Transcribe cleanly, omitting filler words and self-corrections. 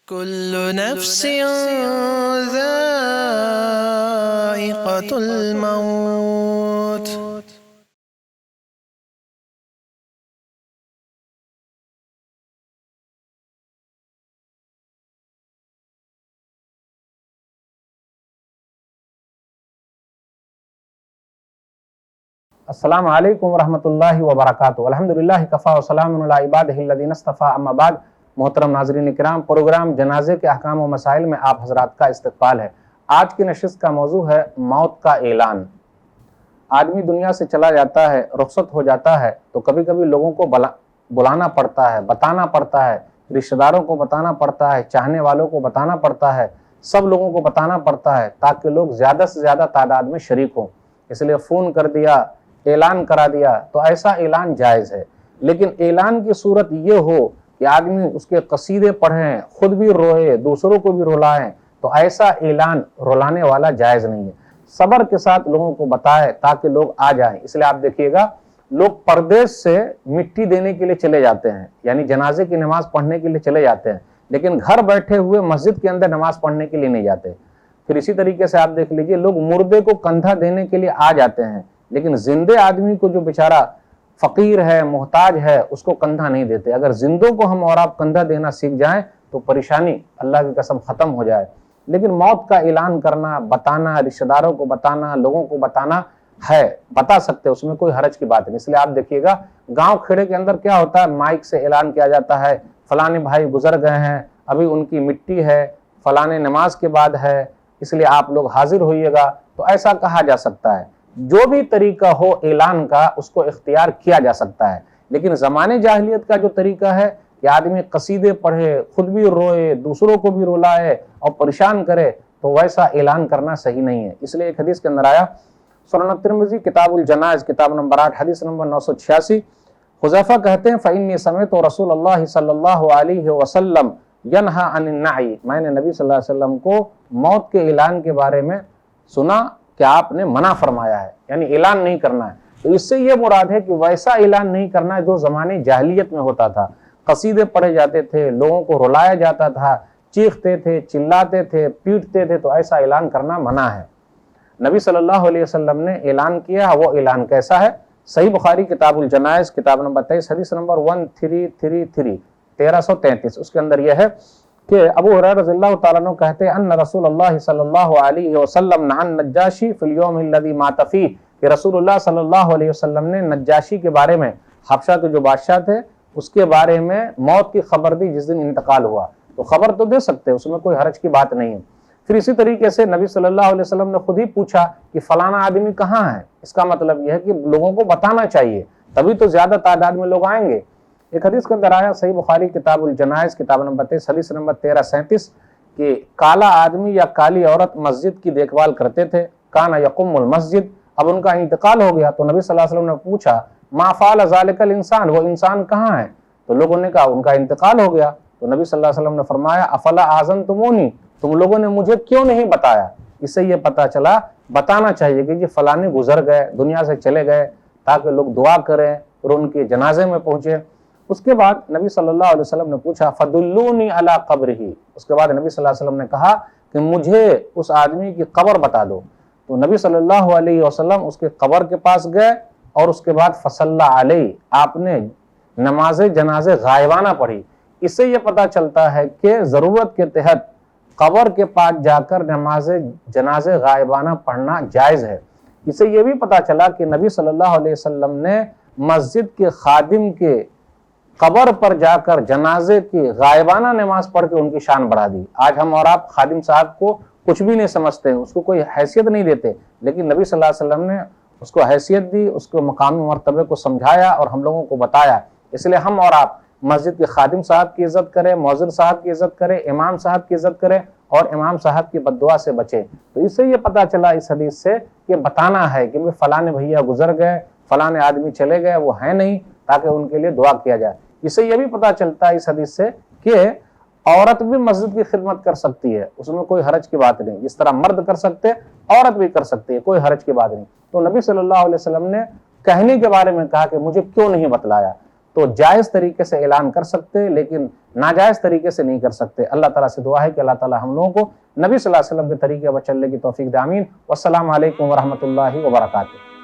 كل نفس ذائقة الموت. السلام علیکم ورحمۃ اللہ وبرکاتہ. الحمدللہ کفا وسلام علی عبادہ الذین اصطفیٰ. اما بعد. محترم ناظرین کرام، پروگرام جنازے کے احکام و مسائل میں آپ حضرات کا استقبال ہے. آج کی نشست کا موضوع ہے موت کا اعلان. آدمی دنیا سے چلا جاتا ہے، رخصت ہو جاتا ہے تو کبھی کبھی لوگوں کو بلانا پڑتا ہے، بتانا پڑتا ہے، رشتہ داروں کو بتانا پڑتا ہے، چاہنے والوں کو بتانا پڑتا ہے، سب لوگوں کو بتانا پڑتا ہے تاکہ لوگ زیادہ سے زیادہ تعداد میں شریک ہوں. اس لیے فون کر دیا، اعلان کرا دیا تو ایسا اعلان جائز ہے. لیکن اعلان کی صورت یہ ہو کہ آدمی اس کے قصیدے پڑھیں، خود بھی روئے، دوسروں کو بھی رلائیں، تو ایسا اعلان رلانے والا جائز نہیں ہے. صبر کے ساتھ لوگوں کو بتائے تاکہ لوگ آ جائیں. اس لیے آپ دیکھیے گا لوگ پردیس سے مٹی دینے کے لیے چلے جاتے ہیں، یعنی جنازے کی نماز پڑھنے کے لیے چلے جاتے ہیں، لیکن گھر بیٹھے ہوئے مسجد کے اندر نماز پڑھنے کے لیے نہیں جاتے. پھر اسی طریقے سے آپ دیکھ لیجئے لوگ مردے کو کندھا دینے کے لیے آ جاتے ہیں، لیکن زندے آدمی کو جو بیچارہ فقیر ہے، محتاج ہے، اس کو کندھا نہیں دیتے. اگر زندوں کو ہم اور آپ کندھا دینا سیکھ جائیں تو پریشانی اللہ کی قسم ختم ہو جائے. لیکن موت کا اعلان کرنا، بتانا، رشتہ داروں کو بتانا، لوگوں کو بتانا ہے، بتا سکتے، اس میں کوئی حرج کی بات نہیں. اس لیے آپ دیکھیے گا گاؤں کھیڑے کے اندر کیا ہوتا ہے، مائک سے اعلان کیا جاتا ہے فلانے بھائی گزر گئے ہیں، ابھی ان کی مٹی ہے، فلانے نماز کے بعد ہے، اس لیے آپ لوگ حاضر ہوئیے گا. تو ایسا کہا جا سکتا ہے. جو بھی طریقہ ہو اعلان کا اس کو اختیار کیا جا سکتا ہے. لیکن زمانے جاہلیت کا جو طریقہ ہے کہ آدمی قصیدے پڑھے، خود بھی روئے، دوسروں کو بھی رلائے اور پریشان کرے، تو ویسا اعلان کرنا صحیح نہیں ہے. اس لیے ایک حدیث کے اندر آیا، سنن ترمذی کتاب الجنائز کتاب نمبر 8 حدیث نمبر 986، حذیفہ کہتے ہیں فإنی سمعت رسول اللہ صلی اللہ علیہ وسلم ینہی عن النعی. میں نے نبی صلی اللہ علیہ وسلم کو موت کے اعلان کے بارے میں سنا کہ آپ نے منع فرمایا ہے، یعنی اعلان نہیں کرنا ہے. تو اس سے یہ مراد ہے کہ ویسا اعلان نہیں کرنا ہے جو زمانے جاہلیت میں ہوتا تھا. قصیدے پڑھے جاتے تھے، لوگوں کو رلایا جاتا تھا، چیختے تھے، چلاتے تھے، پیٹتے تھے، تو ایسا اعلان کرنا منع ہے. نبی صلی اللہ علیہ وسلم نے اعلان کیا، وہ اعلان کیسا ہے؟ صحیح بخاری کتاب الجنائز کتاب نمبر 23 حدیث نمبر 1333 اس کے اندر یہ ہے کہ ابو ہریرہ رضی اللہ تعالیٰ عنہ کہتے ہیں ان رسول اللہ صلی اللہ علیہ وسلم نہى النجاشی فی اليوم الذی مات فیہ، کہ رسول اللہ صلی اللہ علیہ وسلم نے نجاشی کے بارے میں، حبشہ کے جو بادشاہ تھے، اس کے بارے میں موت کی خبر دی جس دن انتقال ہوا. تو خبر تو دے سکتے، اس میں کوئی حرج کی بات نہیں ہے. پھر اسی طریقے سے نبی صلی اللہ علیہ وسلم نے خود ہی پوچھا کہ فلانا آدمی کہاں ہے. اس کا مطلب یہ ہے کہ لوگوں کو بتانا چاہیے، تبھی تو زیادہ تعداد میں لوگ آئیں گے. ایک حدیث کے اندر آیا صحیح بخاری کتاب الجنائز کتاب نمبر 23 حدیث نمبر 1337 کہ کالا آدمی یا کالی عورت مسجد کی دیکھ بھال کرتے تھے، کان یقوم المسجد. اب ان کا انتقال ہو گیا تو نبی صلی اللہ علیہ وسلم نے پوچھا ما فعل ذلک الانسان، وہ انسان کہاں ہے؟ تو لوگوں نے کہا ان کا انتقال ہو گیا. تو نبی صلی اللہ علیہ وسلم نے فرمایا افلا آذنتمونی، تم لوگوں نے مجھے کیوں نہیں بتایا؟ اس سے یہ پتہ چلا بتانا چاہیے کہ یہ فلانے گزر گئے، دنیا سے چلے گئے، تاکہ لوگ دعا کریں اور ان کے جنازے میں پہنچے. اس کے بعد نبی صلی اللہ علیہ وسلم نے پوچھا فدلونی علی قبرہ. اس کے بعد نبی صلی اللہ علیہ وسلم نے کہا کہ مجھے اس آدمی کی قبر بتا دو. تو نبی صلی اللہ علیہ وسلم اس کے قبر کے پاس گئے اور اس کے بعد فصلی علیہ، آپ نے نماز جنازے غائبانہ پڑھی. اس سے یہ پتہ چلتا ہے کہ ضرورت کے تحت قبر کے پاس جا کر نماز جنازے غائبانہ پڑھنا جائز ہے. اس سے یہ بھی پتہ چلا کہ نبی صلی اللہ علیہ وسلم نے مسجد کے خادم کے قبر پر جا کر جنازے کی غائبانہ نماز پڑھ کے ان کی شان بڑھا دی. آج ہم اور آپ خادم صاحب کو کچھ بھی نہیں سمجھتے ہیں، اس کو کوئی حیثیت نہیں دیتے، لیکن نبی صلی اللہ علیہ وسلم نے اس کو حیثیت دی، اس کو مقامی مرتبے کو سمجھایا اور ہم لوگوں کو بتایا. اس لیے ہم اور آپ مسجد کے خادم صاحب کی عزت کریں، مؤذن صاحب کی عزت کریں، امام صاحب کی عزت کریں اور امام صاحب کی بددعا سے بچیں. تو اس سے یہ پتہ چلا اس حدیث سے کہ بتانا ہے کہ فلانے بھیا گزر گئے، فلانے آدمی چلے گئے، وہ ہیں نہیں، تاکہ ان کے لیے دعا کیا جائے. اس سے یہ بھی پتہ چلتا ہے اس حدیث سے کہ عورت بھی مسجد کی خدمت کر سکتی ہے، اس میں کوئی حرج کی بات نہیں. جس طرح مرد کر سکتے عورت بھی کر سکتی ہے، کوئی حرج کی بات نہیں. تو نبی صلی اللہ علیہ وسلم نے کہنے کے بارے میں کہا کہ مجھے کیوں نہیں بتلایا. تو جائز طریقے سے اعلان کر سکتے لیکن ناجائز طریقے سے نہیں کر سکتے۔ اللہ تعالیٰ سے دعا ہے کہ اللہ تعالیٰ ہم لوگوں کو نبی صلی اللہ علیہ وسلم کے طریقے پر چلنے کی توفیق دے، آمین۔ والسلام علیکم ورحمۃ اللہ وبرکاتہ۔